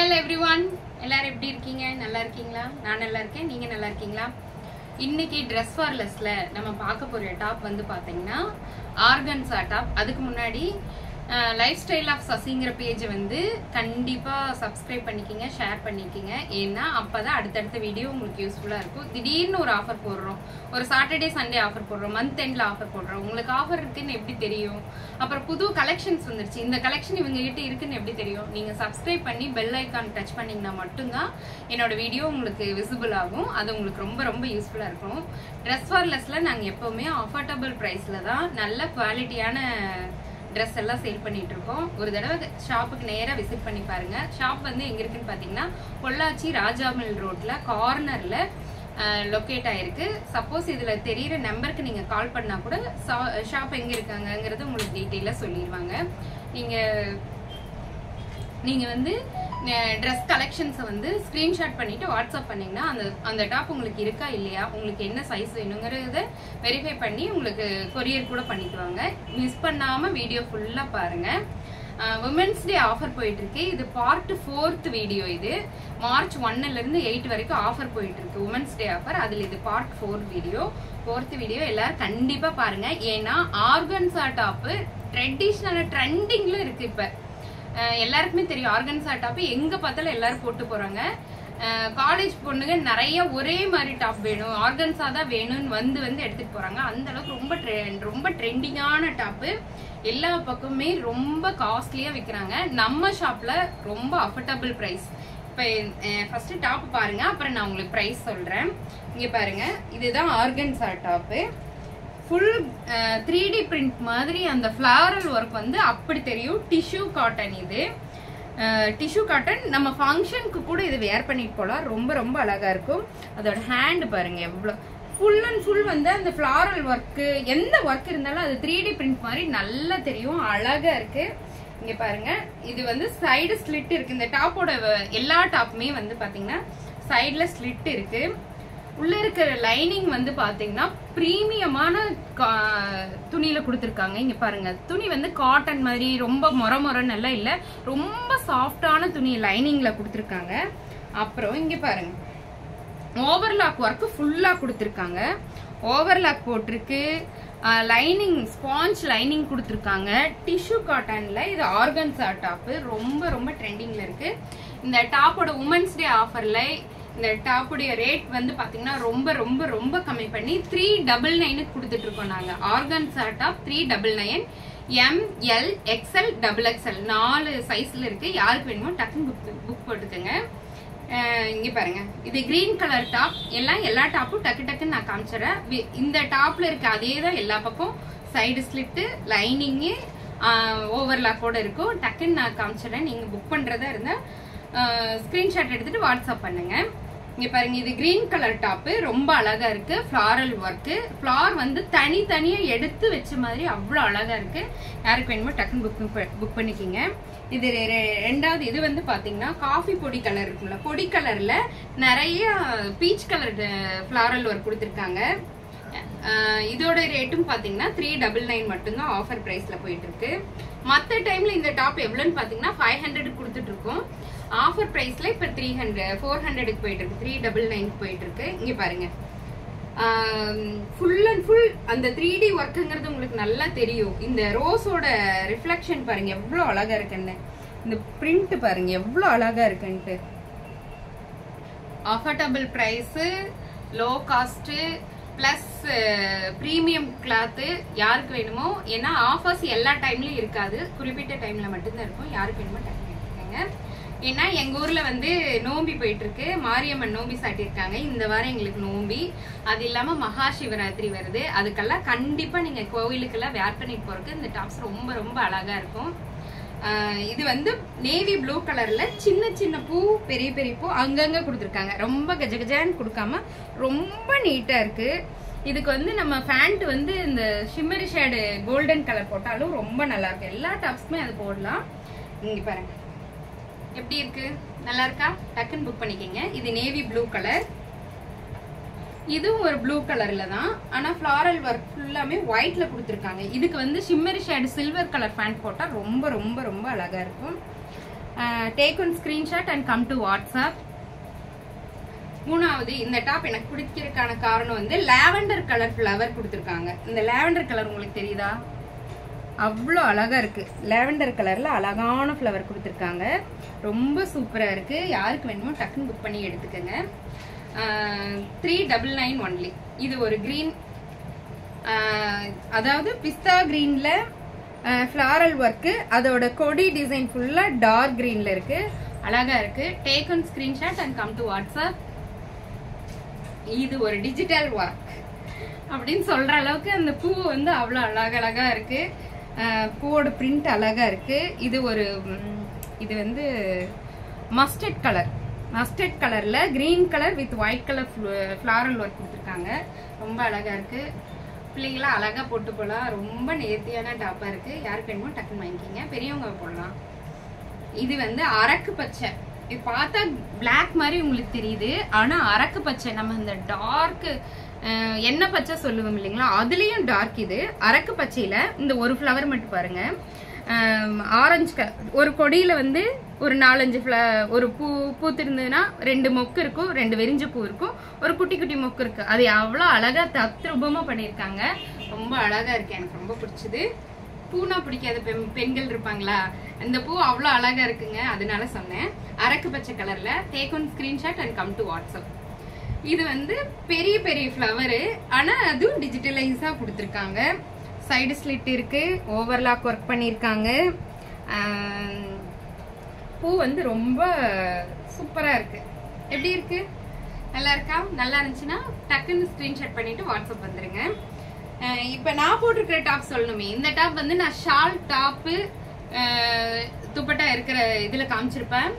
Hello everyone, எல்லாரும் எப்படி இருக்கீங்க? நல்லா இருக்கீங்களா? நான் நல்லா இருக்கேன். நீங்க நல்லா இருக்கீங்களா? இன்னைக்கு Dress for Lessல நம்ம பார்க்க போற டாப் வந்து பாத்தீங்கன்னா ஆர்கன்சா டாப். அதுக்கு முன்னாடி லைஃப் ஸ்டைல் ஆஃப் சசிங்கிற பேஜ் வந்து கண்டிப்பா சப்ஸ்கிரைப் பண்ணிக்கிங்க, ஷேர் பண்ணிக்கிங்க. ஏன்னா அப்பதான் அடுத்தடுத்த வீடியோ உங்களுக்கு யூஸ்ஃபுல்லா இருக்கும். திடீர்னு ஒரு ஆஃபர் போடுறோம், ஒரு சாட்டர்டே சண்டே ஆஃபர் போடுறோம், மந்த் எண்ட்ல ஆஃபர் போடுறோம். உங்களுக்கு ஆஃபர் இருக்குன்னு எப்படி தெரியும்? அப்புறம் புது கலெக்ஷன்ஸ் வந்துருச்சு, இந்த கலெக்ஷன் இவங்க கிட்ட இருக்குன்னு எப்படி தெரியும்? நீங்க சப்ஸ்கிரைப் பண்ணி பெல் ஐக்கான் டச் பண்ணீங்கன்னா மட்டும்தான் என்னோட வீடியோ உங்களுக்கு விசிபிள் ஆகும். அது உங்களுக்கு ரொம்ப ரொம்ப யூஸ்ஃபுல்லா இருக்கும். ட்ரெஸ் ஃபார் லெஸ்ல நாங்க எப்பவுமே அஃபோர்டபுள் பிரைஸ்ல தான் நல்ல குவாலிட்டியான ட்ரெஸ் எல்லாம் சேல் பண்ணிட்டு இருக்கோம். ஒரு தடவை ஷாப்புக்கு நேரா விசிட் பண்ணி பாருங்க. ஷாப் வந்து எங்க இருக்குன்னு பாத்தீங்கன்னா பொள்ளாச்சி ராஜாமில் ரோட்ல கார்னர்ல லொக்கேட் ஆயிருக்கு. சப்போஸ் இதுல தெரியுற நம்பருக்கு நீங்க கால் பண்ணா கூட ஷாப் எங்க இருக்காங்கங்கிறது உங்களுக்கு டீட்டெயிலா சொல்லிடுவாங்க. நீங்க வந்து ட்ரெஸ் கலெக்ஷன்ஸை வந்து ஸ்கிரீன்ஷாட் பண்ணிட்டு வாட்ஸ்அப் பண்ணீங்கன்னா அந்த டாப் உங்களுக்கு இருக்கா இல்லையா, உங்களுக்கு என்ன சைஸ் வேணுங்கிறத வெரிஃபை பண்ணி உங்களுக்கு கொரியர் கூட பண்ணிக்குவாங்க. மிஸ் பண்ணாம வீடியோ ஃபுல்லா பாருங்க. உமன்ஸ் டே ஆஃபர் போயிட்டு இருக்கு. இது பார்ட் 4th வீடியோ. இது மார்ச் 1ல இருந்து 8 வரைக்கும் ஆஃபர் போயிட்டு இருக்கு, உமன்ஸ் டே ஆஃபர். அதுல இது பார்ட் 4th வீடியோ எல்லாரும் கண்டிப்பா பாருங்க. ஏன்னா ஆர்கன்சா டாப் ட்ரெண்டிங்ல இருக்கு. இப்ப எல்லாருக்குமே தெரியும் ஆர்கன்சா டாப் எங்க பார்த்தாலும் எல்லாரும் போட்டு போறாங்க. காலேஜ் பொண்ணுங்க நிறைய ஒரே மாதிரி டாப் வேணும், ஆர்கன்சா தான் வேணும்னு வந்து எடுத்துட்டு போறாங்க. அந்த அளவுக்கு ரொம்ப ட்ரெண்டிங்கான டாப். எல்லா பக்கமுமே ரொம்ப காஸ்ட்லியா விற்கிறாங்க. நம்ம ஷாப்ல ரொம்ப அஃபோர்டபுள் பிரைஸ். இப்ப ஃபர்ஸ்ட் டாப் பாருங்க, அப்புறம் நான் உங்களுக்கு பிரைஸ் சொல்றேன். இங்க பாருங்க, இதுதான் organza top. Full 3D print மாதிரி அந்த ஃபிளாரல் ஒர்க் வந்து அப்படி தெரியும். Tissue cotton. இது டிஷ்யூ காட்டன். நம்ம ஃபங்க்ஷனுக்கு கூட இது வேர் பண்ணிட்டு போலாம். ரொம்ப ரொம்ப அழகா இருக்கும். அதோட ஹேண்ட் பாருங்க எவ்வளவு ஃபுல் அண்ட் ஃபுல் வந்து அந்த ஃபிளாரல் ஒர்க், எந்த ஒர்க் இருந்தாலும் அது 3D பிரிண்ட் மாதிரி நல்லா தெரியும். அழகா இருக்கு. இங்க பாருங்க, இது வந்து சைடு ஸ்லிட் இருக்கு. இந்த டாப்போட எல்லா டாப்புமே வந்து பாத்தீங்கன்னா சைடுல ஸ்லிட் இருக்கு. உள்ள இருக்கிற லைனிங் வந்து பாத்தீங்கன்னா பிரீமியமான துணியில கொடுத்துருக்காங்க. இங்க பாருங்க, துணி வந்து காட்டன் மாதிரி ரொம்ப மொரன்னு எல்லாம் இல்ல, ரொம்ப சாஃப்டான துணி லைனிங்ல கொடுத்துருக்காங்க. அப்புறம் இங்க பாருங்க, ஓவர்லாக் ஒர்க் ஃபுல்லா கொடுத்துருக்காங்க. ஓவர்லாக் போட்டிருக்கு. லைனிங் ஸ்பாஞ்ச் லைனிங் கொடுத்துருக்காங்க. டிஷ்யூ காட்டன்ல இது ஆர்கன்சா டாப். ரொம்ப ரொம்ப ட்ரெண்டிங்ல இருக்கு. இந்த டாப்போட உமன்ஸ் டே ஆஃபர்ல இந்த டாப்புடைய ரேட் வந்து பாத்தீங்கன்னா ரொம்ப ரொம்ப ரொம்ப கம்மி பண்ணி 399 கொடுத்துட்டு இருக்கோம் நாங்க. Organza top 399. ML XL XXL 4 சைஸ்ல இருக்கு. யாருக்கு வேணுமோ டக்குன்னு புக் போட்டுக்கோங்க. இங்க பாருங்க, இது கிரீன் கலர் டாப். எல்லா டாப்பும் டக்குன்னு நான் காமிச்சிடறேன். இந்த டாப்ல இருக்க அதே தான் எல்லா பக்கம் சைடு ஸ்லிட்டு லைனிங்கு ஓவர்லாக்கோட இருக்கும். டக்குன்னு நான் காமிச்சிடறேன். நீங்க புக் பண்றதா இருந்தா ஸ்கிரீன்ஷாட் எடுத்துட்டு வாட்ஸ்அப் பண்ணுங்க. இங்க பாருங்க, இது கிரீன் கலர் டாப். ரொம்ப அழகா இருக்கு. Floral work. ஃபிளார் வந்து தனித்தனியா எடுத்து வச்ச மாதிரி அவ்வளவு அழகா இருக்கு. யாருக்கு வேணுமோ டக்குன்னு புக் பண்ணிக்கிங்க. இது ரெண்டாவது. இது வந்து பாத்தீங்கன்னா காஃபி பொடி கலர் இருக்குல்ல, பொடி கலர்ல நிறைய பீச் கலர் ஃபிளாரல் ஒர்க் கொடுத்துருக்காங்க. இதோட ரேட்டும் பாத்தீங்கன்னா 399 மட்டும்தான் ஆஃபர் பிரைஸ்ல போயிட்டு இருக்கு. மத்த டைம்ல இந்த டாப் எவ்வளவுன்னு பாத்தீங்கன்னா 500 கொடுத்துட்டு இருக்கோம். ஆஃபர் பிரைஸ்ல இப்ப 400 போயிட்டு இருக்கு, 399 போயிட்டு இருக்கு. இங்க பாருங்க, ஃபுல் அண்ட் ஃபுல் அந்த 3D ஒர்க்குங்கிறது உங்களுக்கு நல்லா தெரியும். இந்த ரோஸோட ரிஃப்ளெக்ஷன் பாருங்க எவ்வளவு அழகா இருக்குன்னு. இந்த பிரிண்ட் பாருங்க எவ்வளவு அழகா இருக்குன்ட்டு. Affordable price, low cost plus premium cloth. யாருக்கு வேணுமோ, ஏன்னா ஆஃபர்ஸ் எல்லா டைம்லயும் இருக்காது, குறிப்பிட்ட டைம்ல மட்டும்தான் இருக்கும். யாருக்கு வேணுமோ டக்குன்னு எடுத்துக்கோங்க. ஏன்னா எங்க ஊர்ல வந்து நோம்பி போயிட்டு இருக்கு. மாரியம்மன் நோம்பி சாட்டியிருக்காங்க. இந்த வாரம் எங்களுக்கு நோம்பி. அது இல்லாம மகா சிவராத்திரி வருது. அதுக்கெல்லாம் கண்டிப்பா நீங்க கோவிலுக்கெல்லாம் வேர் பண்ணிட்டு போறதுக்கு இந்த டாப்ஸ் ரொம்ப ரொம்ப அழகா இருக்கும். இது வந்து நேவி ப்ளூ கலர்ல சின்ன சின்ன பூ, பெரிய பெரிய பூ அங்கங்க கொடுத்துருக்காங்க. ரொம்ப கஜகஜான்னு கொடுக்காம ரொம்ப நீட்டா இருக்கு. இதுக்கு வந்து நம்ம பேண்ட் வந்து இந்த ஷிம்மரி ஷேடு கோல்டன் கலர் போட்டாலும் ரொம்ப நல்லா இருக்கு. எல்லா டாப்ஸுமே அது போடலாம். இங்க பாருங்க எப்படி இருக்கு, நல்லா இருக்கா? டக்குன்னு புக் பண்ணிக்கங்க. இது நேவி ப்ளூ கலர். இதுவும் ஒரு ப்ளூ கலர்ல தான், ஆனா ஃபிளாரல் ஒர்க் ஃபுல்லாமே ஒயிட்ல கொடுத்துருக்காங்க. இதுக்கு வந்து shimmery shade silver colour pant போட்டா ரொம்ப ரொம்ப ரொம்ப அழகா இருக்கும். Take one screenshot and come to WhatsApp. மூணாவது, இந்த டாப் எனக்கு பிடிக்கிறதுக்கான காரணம் வந்து லாவெண்டர் கலர் ஃப்ளவர் கொடுத்துருக்காங்க. இந்த லாவெண்டர் கலர் உங்களுக்கு தெரியுதா? அவ்வளோ அழகா இருக்கு. லாவெண்டர் கலர்ல அழகான ஃப்ளவர் கொடுத்துருக்காங்க. ரொம்ப சூப்பரா இருக்கு. யாருக்கு வேணுமோ டக்குன்னு புக் பண்ணி எடுத்துக்கோங்க. 399 ஒன்லி. இது ஒரு கிரீன், அதாவது பிஸ்தா கிரீன்ல ஃபிளாரல் ஒர்க்கு, அதோட கொடி டிசைன் ஃபுல்லா டார்க் கிரீன்ல இருக்கு. அழகா இருக்கு. Take one screenshot and come to WhatsApp. இது ஒரு டிஜிட்டல் ஒர்க் அப்படின்னு சொல்ற அளவுக்கு அந்த பூ வந்து அவ்வளோ அழகழகா இருக்கு. பூவோட பிரிண்ட் அழகா இருக்கு. இது வந்து மஸ்டர்ட் கலர். மஸ்டர்ட் கலர்ல green colour with white colour floral work கொடுத்துருக்காங்க. ரொம்ப அழகா இருக்கு. பிள்ளைங்களா அழகா போட்டு போலாம். ரொம்ப நேர்த்தியான டாப்பா இருக்கு. யாருக்கு வேணுமோ டக்குன்னு வாங்கிக்கிங்க. பெரியவங்க போடலாம். இது வந்து அரக்கு பச்சை. இது பார்த்தா பிளாக் மாதிரி உங்களுக்கு தெரியுது, ஆனா அரக்கு பச்சை. நம்ம இந்த டார்க் எண்ணெய் பச்சை சொல்லுவோம் இல்லைங்களா, அதுலயும் டார்க். இது அரக்கு பச்சையில இந்த ஒரு ஃப்ளவர் மட்டும் பாருங்க. ஆரஞ்சு ஒரு கொடியில வந்து ஒரு 4-5 ஒரு பூ பூத்திருந்ததுன்னா 2 மொக்கு இருக்கும், 2 வெறிஞ்ச பூ இருக்கும், ஒரு குட்டி குட்டி மொக்கு இருக்கு. அது அவ்வளோ அழகா தத்ரூபமா பண்ணிருக்காங்க. ரொம்ப அழகா இருக்கு. எனக்கு ரொம்ப பிடிச்சது. பூனா பிடிக்காத பெண்கள் இருப்பாங்களா, இந்த பூ அவ்வளோ அழகா இருக்குங்க. அதனால சொன்னேன். அரக்கு பச்சை கலர்ல. Take one screenshot and come to WhatsApp. இது வந்து பெரிய பெரிய ஃப்ளவரு, ஆனா அதுவும் டிஜிட்டலைஸா கொடுத்துருக்காங்க. சைடு ஸ்லிட் இருக்கு, ஓவர்லாக் ஒர்க் பண்ணிருக்காங்க. பூ வந்து ரொம்ப சூப்பரா இருக்கு. எப்படி இருக்கு? நல்லா இருக்கா? நல்லா இருந்துச்சுன்னா டக்குன்னு ஸ்கிரீன்ஷாட் பண்ணிட்டு வாட்ஸ்அப் வந்துருங்க. இப்ப நான் போட்டிருக்கிற டாப் சொல்லணுமே, இந்த டாப் வந்து நான் ஷால் டாப்பு துப்பட்டா இருக்கிற இதுல காமிச்சிருப்பேன்.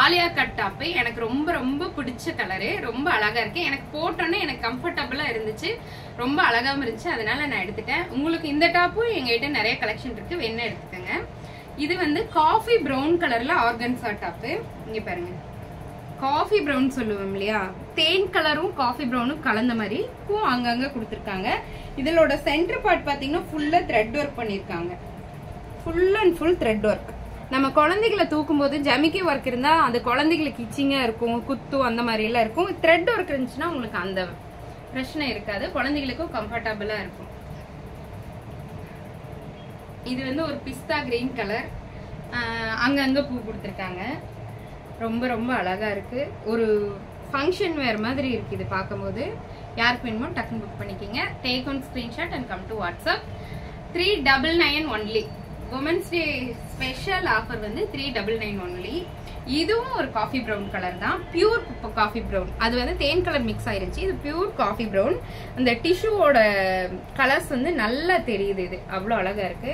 ஆலியா கட் டாப்பு எனக்கு ரொம்ப ரொம்ப பிடிச்ச கலரு. ரொம்ப அழகா இருக்கு. எனக்கு போட்டோன்னே எனக்கு கம்ஃபர்டபுளா இருந்துச்சு. ரொம்ப அழகாவும் இருந்துச்சு. அதனால நான் எடுத்துட்டேன். உங்களுக்கு இந்த டாப்பும் எங்ககிட்ட நிறைய கலெக்ஷன் இருக்கு, வேணா எடுத்துக்கோங்க. இது வந்து காஃபி ப்ரௌன் கலர்ல ஆர்கன்சா டாப்பு. இங்க பாருங்க, காஃபி ப்ரௌன் சொல்லுவோம் இல்லையா, தேன் கலரும் காஃபி ப்ரௌனும் கலந்த மாதிரி பூ அங்கங்க கொடுத்துருக்காங்க. இதோட சென்டர் பார்ட் பாத்தீங்கன்னா ஃபுல்லா த்ரெட் ஒர்க் பண்ணிருக்காங்க. Full and full thread work. நம்ம குழந்தைகளை தூக்கும் போது ஜமிக்கி ஒர்க் இருந்தா அந்த குழந்தைகளுக்கு இச்சிங்கா இருக்கும், குத்தும், அந்த மாதிரி எல்லாம் இருக்கும். த்ரெட் ஒர்க் இருந்துச்சுன்னா உங்களுக்கு அந்த பிரச்சனை இருக்காது. குழந்தைகளுக்கும் கம்ஃபர்டபுளா இருக்கும். இது வந்து ஒரு பிஸ்தா கிரீன் கலர், அங்கங்க பூ கொடுத்துருக்காங்க. ரொம்ப ரொம்ப அழகா இருக்கு. ஒரு ஃபங்க்ஷன் வேர் மாதிரி இருக்கு இது பார்க்கும்போது. யாருக்கு வேணுமோ டக்குன்னு புக் பண்ணிக்கிங்க. Take one screenshot and come to WhatsApp. 399 only. Women's day special offer வந்து 399 ஒன்லி. இதுவும் ஒரு காஃபி ப்ரௌன் கலர் தான், பியூர் காஃபி ப்ரௌன். அது வந்து தேன் கலர் மிக்ஸ் ஆயிருச்சு. இது பியூர் காஃபி ப்ரௌன். அந்த டிஷ்யூவோட கலர்ஸ் வந்து நல்லா தெரியுது. இது அவ்வளோ அழகா இருக்கு.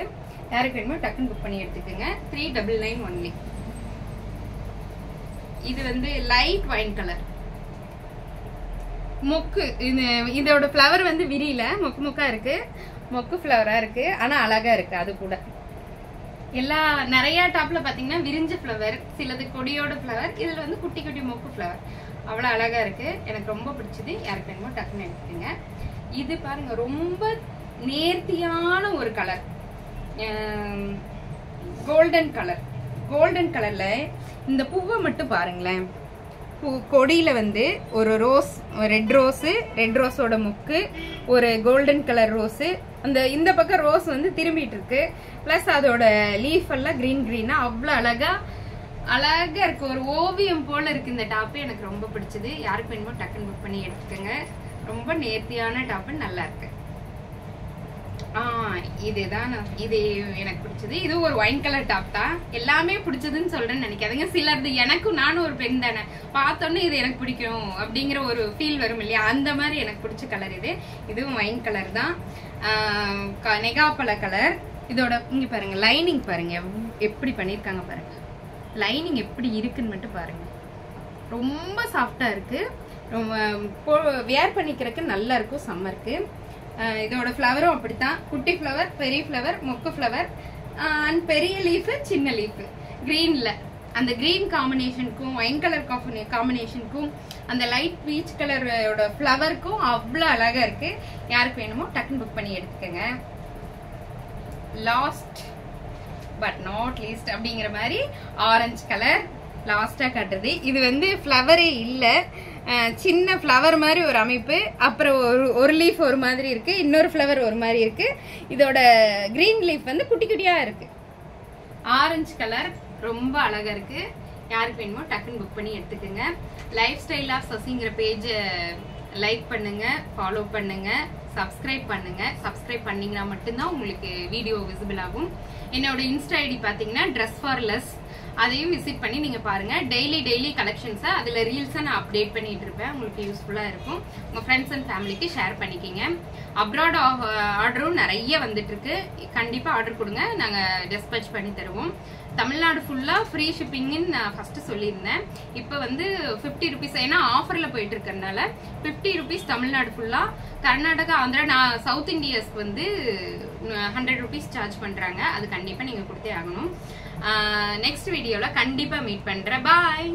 யாருக்கு வேணுமோ டக்குன்னு புக் பண்ணி எடுத்துக்கோங்க. 399 ஒன்லி. இது வந்து லைட் வைன் கலர் மொக்கு. இதோட ஃப்ளவர் வந்து விரியில மொக்கு மொக்கா இருக்கு, மொக்கு ஃப்ளவரா இருக்கு, ஆனா அழகா இருக்கு. அது கூட எல்லா நிறைய டாப்ல பாத்தீங்கன்னா விரிஞ்ச ஃப்ளவர், சிலது கொடியோட ஃப்ளவர், இதுல வந்து குட்டி குட்டி மொக்கு ஃப்ளவர். அவ்வளவு அழகா இருக்கு. எனக்கு ரொம்ப பிடிச்சது. யாருக்கு வேணுமோ டக்குன்னு எடுத்துக்கோங்க. இது பாருங்க, ரொம்ப நேர்த்தியான ஒரு கலர், கோல்டன் கலர். கோல்டன் கலர்ல இந்த பூவை மட்டும் பாருங்களேன். கொடியில வந்து ஒரு ரோஸ், ரெட் ரோஸ், ரெட் ரோஸோட முக்கு, ஒரு கோல்டன் கலர் ரோஸ், இந்த பக்கம் ரோஸ் வந்து திரும்பிட்டு இருக்கு. பிளஸ் அதோட லீஃப் எல்லாம் கிரீன் கிரீனா அவ்வளவு அழகா அழகா இருக்கு. ஒரு ஓவியம் போல இருக்கு இந்த டாப்பு. எனக்கு ரொம்ப பிடிச்சது. யாருக்கு வேணுமோ டக்குன்னு புக் பண்ணி எடுத்துக்கோங்க. ரொம்ப நேர்த்தியான டாப்பு, நல்லா இருக்கு. இதுதான் இது எனக்கு பிடிச்சது. இது ஒரு ஒயின் கலர் டாப் தான். எல்லாமே பிடிச்சதுன்னு சொல்றேன்னு நினைக்காதீங்க. சிலது எனக்கும், நானும் ஒரு பெண் தானே, பார்த்தோன்னே இது எனக்கு பிடிக்கும் அப்படிங்கிற ஒரு ஃபீல் வரும் இல்லையா, அந்த மாதிரி எனக்கு பிடிச்ச கலர் இது. இதுவும் ஒயின் கலர் தான், நெகாப்பழ கலர். இதோட இங்க பாருங்க, லைனிங் பாருங்க எப்படி பண்ணிருக்காங்க பாருங்க. லைனிங் எப்படி இருக்குன்னு மட்டும் பாருங்க. ரொம்ப சாஃப்டா இருக்கு. வேர் பண்ணிக்கிறதுக்கு நல்லா இருக்கும் சம்மருக்கு. இதோட ஃப்ளவரும் அப்படித்தான். குட்டி ஃப்ளவர், பெரிய ஃப்ளவர், மொக்கு ஃப்ளவர், அண்ட் பெரிய லீஃப், சின்ன லீஃப். கிரீன்ல அந்த கிரீன் காம்பினேஷனுக்கும் ஒயின் கலர் காம்பினேஷனுக்கும் அந்த லைட் பீச் கலரோட ஃப்ளவருக்கும் அவ்வளோ அழகா இருக்கு. யாருக்கு வேணுமோ டக்குன்னு புக் பண்ணி எடுத்துக்கோங்க. லாஸ்ட் பட் நாட் லீஸ்ட் அப்படிங்கிற மாதிரி ஆரஞ்சு கலர் லாஸ்டா காட்டுறது. இது வந்து ஃப்ளவரே இல்ல, சின்ன ஃப்ளவர் மாதிரி ஒரு அமைப்பு. அப்புறம் ஒரு லீஃப் ஒரு மாதிரி இருக்கு, இன்னொரு ஃப்ளவர் ஒரு மாதிரி இருக்கு. இதோட கிரீன் லீஃப் வந்து குட்டி குட்டியா இருக்கு. ஆரஞ்சு கலர் ரொம்ப அழகா இருக்கு. யாருக்கு வேணுமோ டக்குன்னு புக் பண்ணி எடுத்துக்கோங்க. லைஃப் ஸ்டைல் ஆஃப் சசிங்கிற பேஜை லைக் பண்ணுங்க, ஃபாலோ பண்ணுங்க, சப்ஸ்கிரைப் பண்ணுங்க. சப்ஸ்கிரைப் பண்ணீங்கன்னா மட்டும்தான் உங்களுக்கு வீடியோ விசிபிள் ஆகும். என்னோட இன்ஸ்டா ஐடி பாத்தீங்கன்னா ட்ரெஸ் ஃபார் லெஸ், அதையும் விசிட் பண்ணி நீங்க பாருங்க. டெய்லி கலெக்ஷன்ஸை அதுல ரீல்ஸை நான் அப்டேட் பண்ணிட்டு இருப்பேன். உங்களுக்கு யூஸ்ஃபுல்லா இருக்கும். உங்க ஃப்ரெண்ட்ஸ் அண்ட் ஃபேமிலிக்கு ஷேர் பண்ணிக்கிங்க. அப்ராட் ஆர்டரும் நிறைய வந்துட்டு இருக்கு. கண்டிப்பா ஆர்டர் கொடுங்க, நாங்க டிஸ்பேட்ச் பண்ணி தருவோம். தமிழ்நாடு ஃபுல்லா ஃப்ரீ ஷிப்பிங்னு நான் ஃபர்ஸ்ட் சொல்லியிருந்தேன். இப்போ வந்து 50 rupees, ஏன்னா ஆஃபர்ல போயிட்டு இருக்கறனால 50 rupees தமிழ்நாடு ஃபுல்லா. கர்நாடகா, ஆந்திரா, நான் சவுத் இந்தியாஸ்க்கு வந்து 100 rupees சார்ஜ் பண்றாங்க. அது கண்டிப்பா நீங்க கொடுத்தே ஆகணும். நெக்ஸ்ட் வீடியோல கண்டிப்பா மீட் பண்றேன். பாய்.